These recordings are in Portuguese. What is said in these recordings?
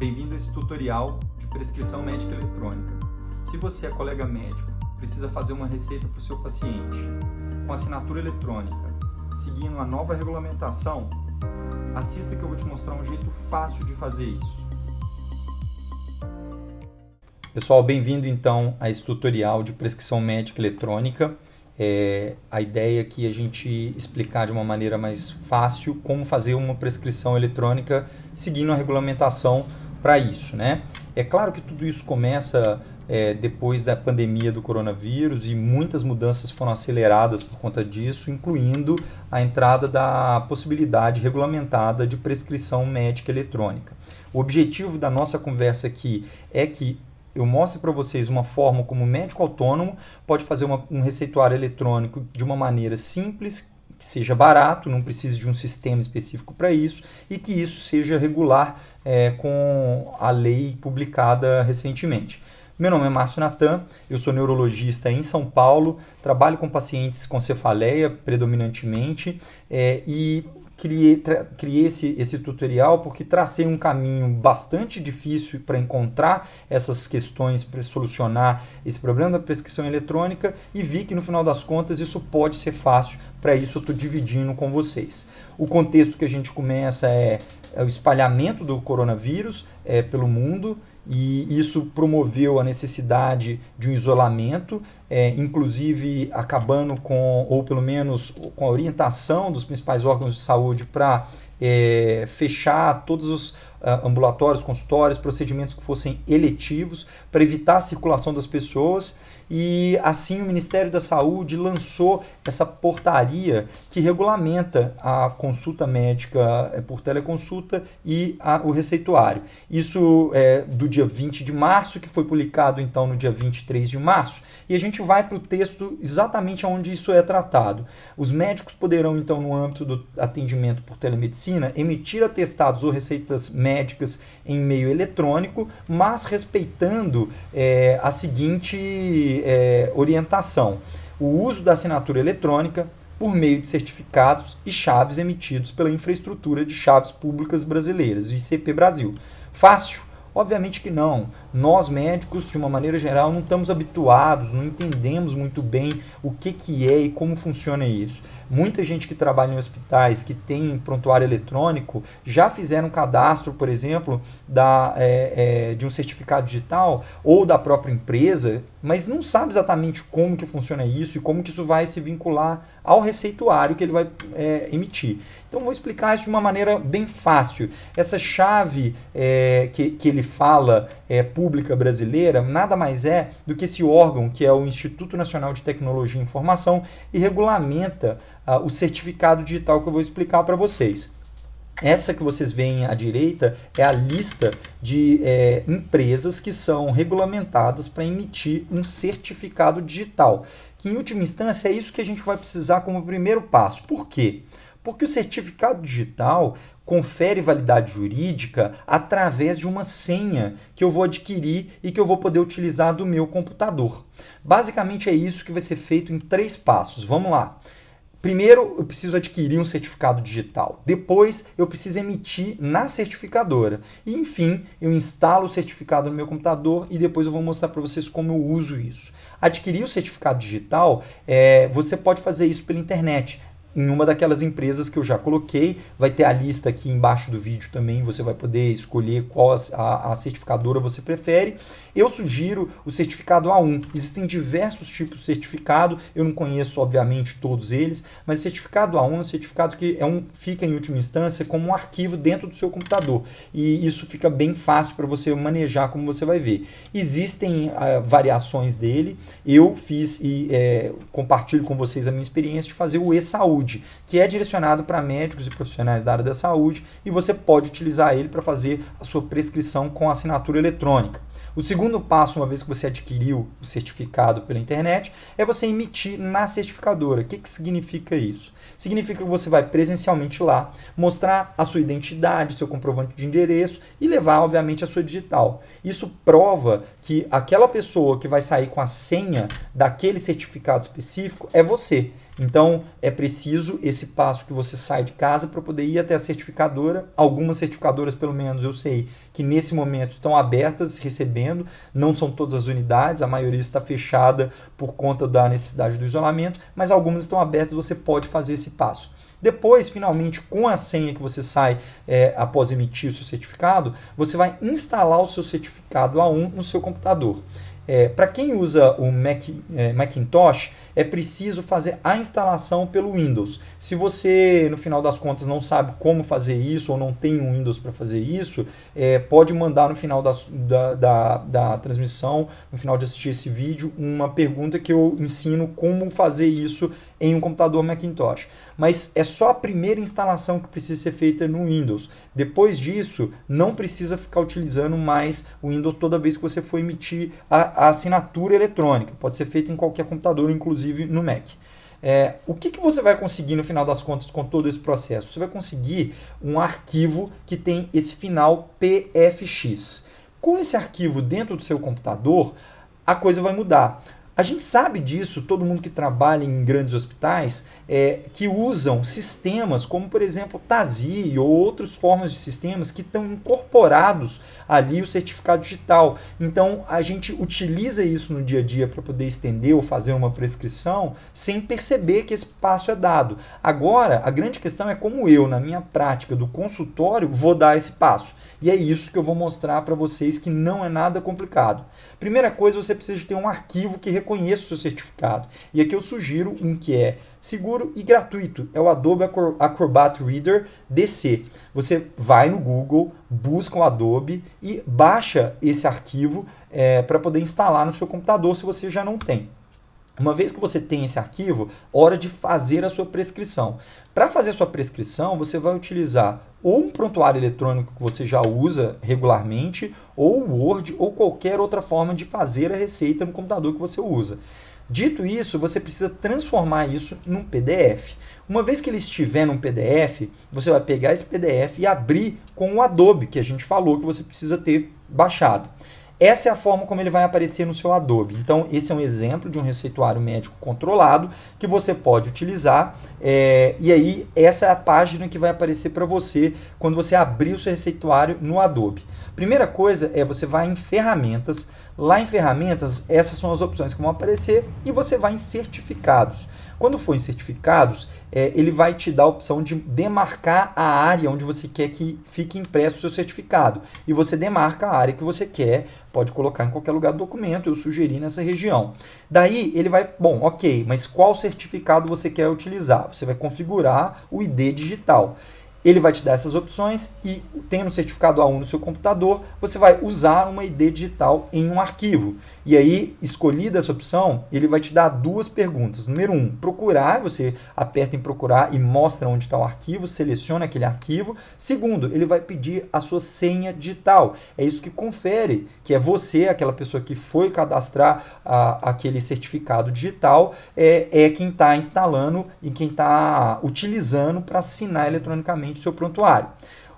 Bem-vindo a esse tutorial de prescrição médica eletrônica. Se você é colega médico, precisa fazer uma receita para o seu paciente com assinatura eletrônica, seguindo a nova regulamentação, assista que eu vou te mostrar um jeito fácil de fazer isso. Pessoal, bem-vindo então a esse tutorial de prescrição médica eletrônica. A ideia aqui é a gente explicar de uma maneira mais fácil como fazer uma prescrição eletrônica seguindo a regulamentação para isso, né? É claro que tudo isso começa depois da pandemia do coronavírus e muitas mudanças foram aceleradas por conta disso, incluindo a entrada da possibilidade regulamentada de prescrição médica eletrônica. O objetivo da nossa conversa aqui é que eu mostro para vocês uma forma como o médico autônomo pode fazer um receituário eletrônico de uma maneira simples, que seja barato, não precise de um sistema específico para isso e que isso seja regular com a lei publicada recentemente. Meu nome é Márcio Natan, eu sou neurologista em São Paulo, trabalho com pacientes com cefaleia predominantemente e criei esse tutorial porque tracei um caminho bastante difícil para encontrar essas questões, para solucionar esse problema da prescrição eletrônica e vi que no final das contas isso pode ser fácil, para isso eu estou dividindo com vocês. O contexto que a gente começa é o espalhamento do coronavírus pelo mundo e isso promoveu a necessidade de um isolamento, inclusive acabando com, ou pelo menos com a orientação dos principais órgãos de saúde para fechar todos os ambulatórios, consultórios, procedimentos que fossem eletivos para evitar a circulação das pessoas. E assim o Ministério da Saúde lançou essa portaria que regulamenta a consulta médica por teleconsulta e o receituário. Isso é do dia 20 de março, que foi publicado então no dia 23 de março, e a gente vai para o texto exatamente onde isso é tratado. Os médicos poderão então, no âmbito do atendimento por telemedicina, emitir atestados ou receitas médicas em meio eletrônico, mas respeitando a seguinte orientação: o uso da assinatura eletrônica por meio de certificados e chaves emitidos pela infraestrutura de chaves públicas brasileiras, o ICP Brasil. Fácil? Obviamente que não. Nós médicos, de uma maneira geral, não estamos habituados, não entendemos muito bem o que é e como funciona isso. Muita gente que trabalha em hospitais, que tem prontuário eletrônico, já fizeram cadastro, por exemplo, de um certificado digital ou da própria empresa, mas não sabe exatamente como que funciona isso e como que isso vai se vincular ao receituário que ele vai emitir. Então, vou explicar isso de uma maneira bem fácil. Essa chave que ele fala pública brasileira nada mais é do que esse órgão que é o Instituto Nacional de Tecnologia e Informação e regulamenta o certificado digital que eu vou explicar para vocês. Essa que vocês veem à direita é a lista de empresas que são regulamentadas para emitir um certificado digital, que em última instância é isso que a gente vai precisar como primeiro passo. Por quê? Porque o certificado digital confere validade jurídica através de uma senha que eu vou adquirir e que eu vou poder utilizar do meu computador. Basicamente é isso que vai ser feito em 3 passos. Vamos lá. Primeiro, eu preciso adquirir um certificado digital. Depois, eu preciso emitir na certificadora. E, enfim, eu instalo o certificado no meu computador e depois eu vou mostrar para vocês como eu uso isso. Adquirir o certificado digital, você pode fazer isso pela internet. Em uma daquelas empresas que eu já coloquei, vai ter a lista aqui embaixo do vídeo também, você vai poder escolher qual a certificadora você prefere. Eu sugiro o certificado A1. Existem diversos tipos de certificado, eu não conheço obviamente todos eles, mas o certificado A1 é um certificado que fica em última instância como um arquivo dentro do seu computador e isso fica bem fácil para você manejar, como você vai ver. Existem variações dele, eu fiz e compartilho com vocês a minha experiência de fazer o e-saúde, que é direcionado para médicos e profissionais da área da saúde e você pode utilizar ele para fazer a sua prescrição com assinatura eletrônica. O segundo passo, uma vez que você adquiriu o certificado pela internet, é você emitir na certificadora. O que significa isso? Significa que você vai presencialmente lá, mostrar a sua identidade, seu comprovante de endereço e levar, obviamente, a sua digital. Isso prova que aquela pessoa que vai sair com a senha daquele certificado específico é você. Então, é preciso esse passo que você sai de casa para poder ir até a certificadora. Algumas certificadoras, pelo menos, eu sei que nesse momento estão abertas, recebendo. Não são todas as unidades, a maioria está fechada por conta da necessidade do isolamento, mas algumas estão abertas, você pode fazer esse passo. Depois, finalmente, com a senha que você sai após emitir o seu certificado, você vai instalar o seu certificado A1 no seu computador. Para quem usa o Macintosh, é preciso fazer a instalação pelo Windows. Se você, no final das contas, não sabe como fazer isso ou não tem um Windows para fazer isso, pode mandar no final da transmissão, no final de assistir esse vídeo, uma pergunta que eu ensino como fazer isso em um computador Macintosh. Mas é só a primeira instalação que precisa ser feita no Windows. Depois disso, não precisa ficar utilizando mais o Windows toda vez que você for emitir a assinatura eletrônica. Pode ser feito em qualquer computador, inclusive no Mac. O que você vai conseguir no final das contas com todo esse processo? Você vai conseguir um arquivo que tem esse final PFX. Com esse arquivo dentro do seu computador, a coisa vai mudar. A gente sabe disso, todo mundo que trabalha em grandes hospitais, que usam sistemas como, por exemplo, TASI ou outras formas de sistemas que estão incorporados ali o certificado digital. Então, a gente utiliza isso no dia a dia para poder estender ou fazer uma prescrição sem perceber que esse passo é dado. Agora, a grande questão é como eu, na minha prática do consultório, vou dar esse passo. E é isso que eu vou mostrar para vocês, que não é nada complicado. Primeira coisa, você precisa de ter um arquivo que reconheça o seu certificado. E aqui eu sugiro um que é seguro e gratuito. É o Adobe Acrobat Reader DC. Você vai no Google, busca o Adobe e baixa esse arquivo para poder instalar no seu computador se você já não tem. Uma vez que você tem esse arquivo, hora de fazer a sua prescrição. Para fazer a sua prescrição, você vai utilizar ou um prontuário eletrônico que você já usa regularmente, ou o Word, ou qualquer outra forma de fazer a receita no computador que você usa. Dito isso, você precisa transformar isso num PDF. Uma vez que ele estiver num PDF, você vai pegar esse PDF e abrir com o Adobe, que a gente falou que você precisa ter baixado. Essa é a forma como ele vai aparecer no seu Adobe. Então, esse é um exemplo de um receituário médico controlado que você pode utilizar. E aí, essa é a página que vai aparecer para você quando você abrir o seu receituário no Adobe. Primeira coisa é você vai em Ferramentas. Lá em Ferramentas, essas são as opções que vão aparecer e você vai em Certificados. Quando for em Certificados, ele vai te dar a opção de demarcar a área onde você quer que fique impresso o seu certificado. E você demarca a área que você quer, pode colocar em qualquer lugar do documento, eu sugeri nessa região. Daí ele vai, ok, mas qual certificado você quer utilizar? Você vai configurar o ID digital. Ele vai te dar essas opções e, tendo o certificado A1 no seu computador, você vai usar uma ID digital em um arquivo. E aí, escolhida essa opção, ele vai te dar duas perguntas. Número 1, procurar, você aperta em procurar e mostra onde está o arquivo, seleciona aquele arquivo. Segundo, ele vai pedir a sua senha digital. É isso que confere que é você, aquela pessoa que foi cadastrar aquele certificado digital, é quem está instalando e quem está utilizando para assinar eletronicamente o seu prontuário.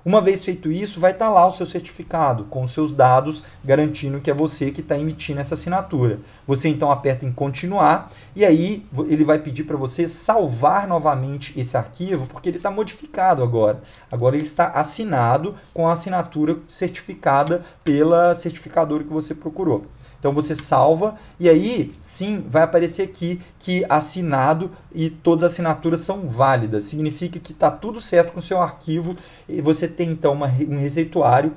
Uma vez feito isso, vai estar lá o seu certificado com os seus dados, garantindo que é você que está emitindo essa assinatura. Você então aperta em continuar e aí ele vai pedir para você salvar novamente esse arquivo, porque ele está modificado agora. Agora ele está assinado com a assinatura certificada pela certificadora que você procurou. Então você salva e aí sim vai aparecer aqui que assinado e todas as assinaturas são válidas. Significa que está tudo certo com o seu arquivo e você tem então um receituário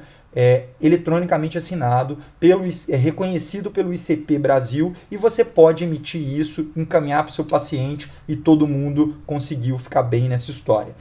eletronicamente assinado, reconhecido pelo ICP Brasil, e você pode emitir isso, encaminhar para o seu paciente e todo mundo conseguiu ficar bem nessa história.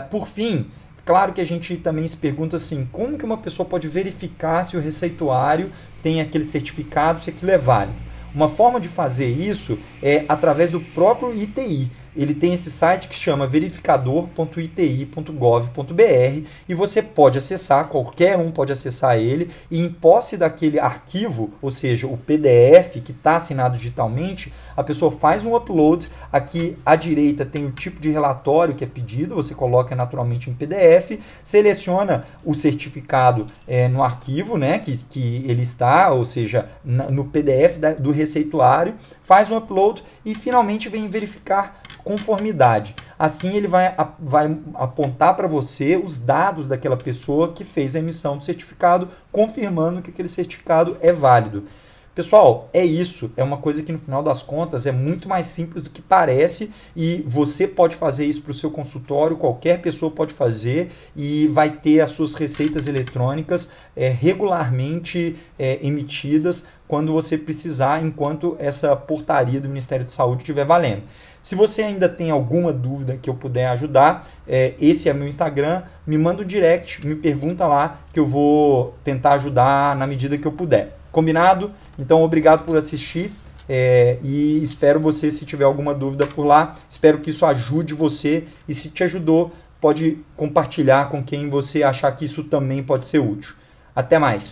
Por fim, claro que a gente também se pergunta assim, como que uma pessoa pode verificar se o receituário tem aquele certificado, se aquilo é válido? Uma forma de fazer isso é através do próprio ITI. Ele tem esse site que chama verificador.iti.gov.br e você pode acessar, qualquer um pode acessar ele, e em posse daquele arquivo, ou seja, o PDF que está assinado digitalmente, a pessoa faz um upload. Aqui à direita tem o tipo de relatório que é pedido, você coloca naturalmente em PDF, seleciona o certificado no arquivo, né, que ele está, ou seja, no PDF do receituário, faz um upload e finalmente vem verificar conformidade. Assim ele vai apontar para você os dados daquela pessoa que fez a emissão do certificado, confirmando que aquele certificado é válido. Pessoal, é isso. É uma coisa que no final das contas é muito mais simples do que parece e você pode fazer isso para o seu consultório, qualquer pessoa pode fazer e vai ter as suas receitas eletrônicas regularmente emitidas quando você precisar, enquanto essa portaria do Ministério da Saúde estiver valendo. Se você ainda tem alguma dúvida que eu puder ajudar, esse é meu Instagram, me manda um direct, me pergunta lá que eu vou tentar ajudar na medida que eu puder. Combinado? Então, obrigado por assistir e espero você, se tiver alguma dúvida por lá, espero que isso ajude você e se te ajudou, pode compartilhar com quem você achar que isso também pode ser útil. Até mais!